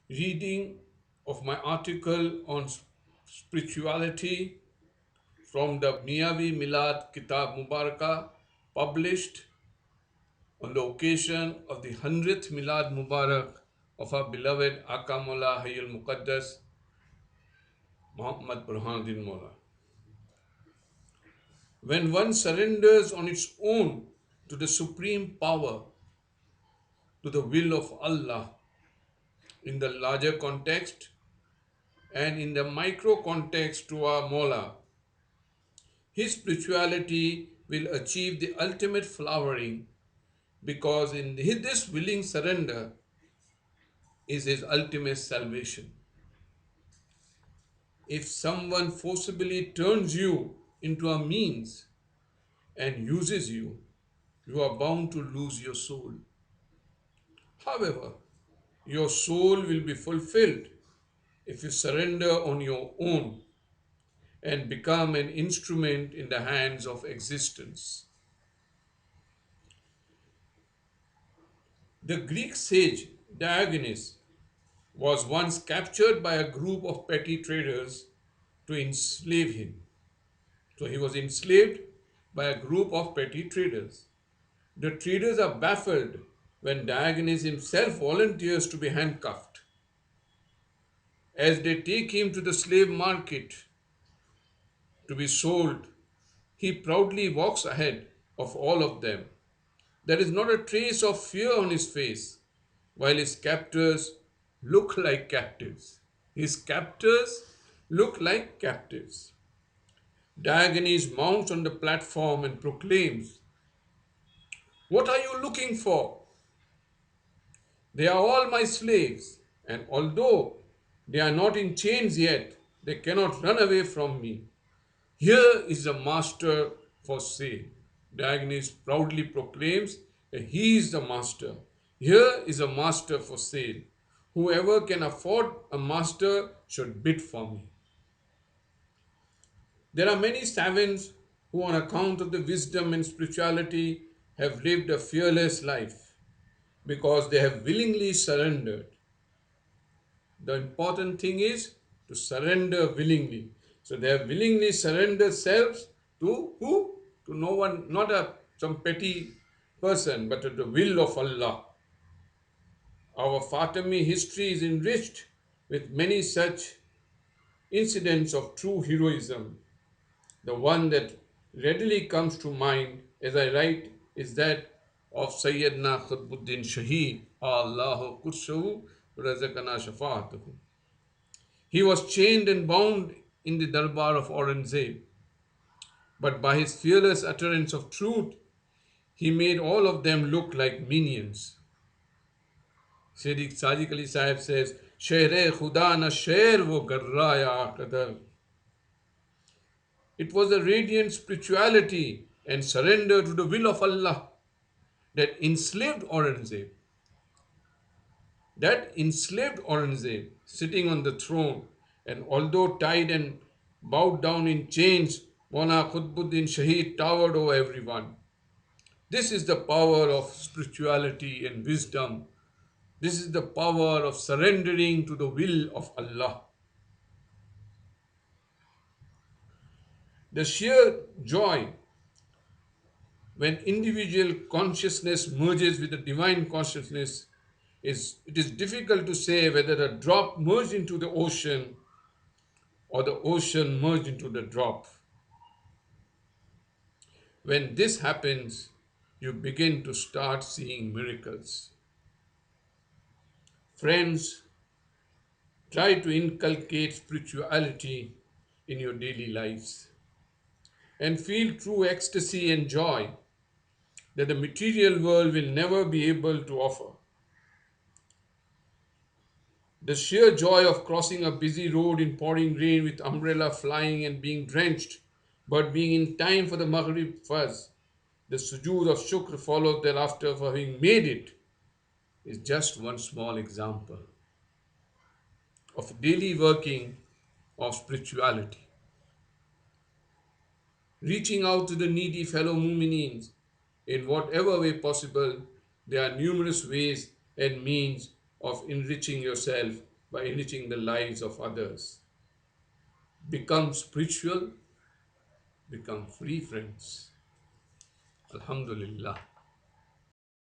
reading of my article on spirituality from the Miyavi Milad Kitab Mubarakah, published on the occasion of the 100th Milad Mubarak of our beloved Akamullah Hayyul Muqaddas Muhammad Burhanuddin Mola. When one surrenders on its own to the supreme power, to the will of Allah, in the larger context and in the micro context to our Mola, his spirituality will achieve the ultimate flowering, because in this willing surrender is his ultimate salvation. If someone forcibly turns you into a means and uses you, you are bound to lose your soul. However, your soul will be fulfilled if you surrender on your own and become an instrument in the hands of existence. The Greek sage Diogenes was once captured by a group of petty traders to enslave him. So he was enslaved by a group of petty traders. The traders are baffled when Diogenes himself volunteers to be handcuffed. As they take him to the slave market to be sold, he proudly walks ahead of all of them. There is not a trace of fear on his face, while his captors look like captives. His captors look like captives. Diogenes mounts on the platform and proclaims, "What are you looking for? They are all my slaves, and although they are not in chains yet, they cannot run away from me. Here is the master for sale." Diogenes proudly proclaims that he is the master. Here is a master for sale. Whoever can afford a master should bid for me. There are many savants who, on account of the wisdom and spirituality, have lived a fearless life because they have willingly surrendered. The important thing is to surrender willingly. So they have willingly surrendered selves to who? To no one, not some petty person, but to the will of Allah. Our Fatimi history is enriched with many such incidents of true heroism. The one that readily comes to mind as I write is that of Sayyidina Qutbuddin Shaheed, Allahu Kurshahu Razakana Shafa'atuhu. He was chained and bound in the darbar of Aurangzeb, but by his fearless utterance of truth, he made all of them look like minions. Sadiq Sadiq Ali Sahib says, "Sher Khuda na sher wo garraya qadar." It was a radiant spirituality and surrender to the will of Allah that enslaved Aurangzeb. Sitting on the throne, and although tied and bowed down in chains, Mona Qutbuddin Shaheed towered over everyone. This is the power of spirituality and wisdom. This is the power of surrendering to the will of Allah. The sheer joy when individual consciousness merges with the divine consciousness it is difficult to say whether a drop merged into the ocean or the ocean merged into the drop. When this happens, you begin to start seeing miracles. Friends, try to inculcate spirituality in your daily lives and feel true ecstasy and joy that the material world will never be able to offer. The sheer joy of crossing a busy road in pouring rain with umbrella flying and being drenched, but being in time for the Maghrib fuzz, the sujood of shukr followed thereafter for having made it, is just one small example of daily working of spirituality. Reaching out to the needy fellow mu'mineen in whatever way possible, there are numerous ways and means of enriching yourself by enriching the lives of others. Become spiritual, become free, friends. Alhamdulillah.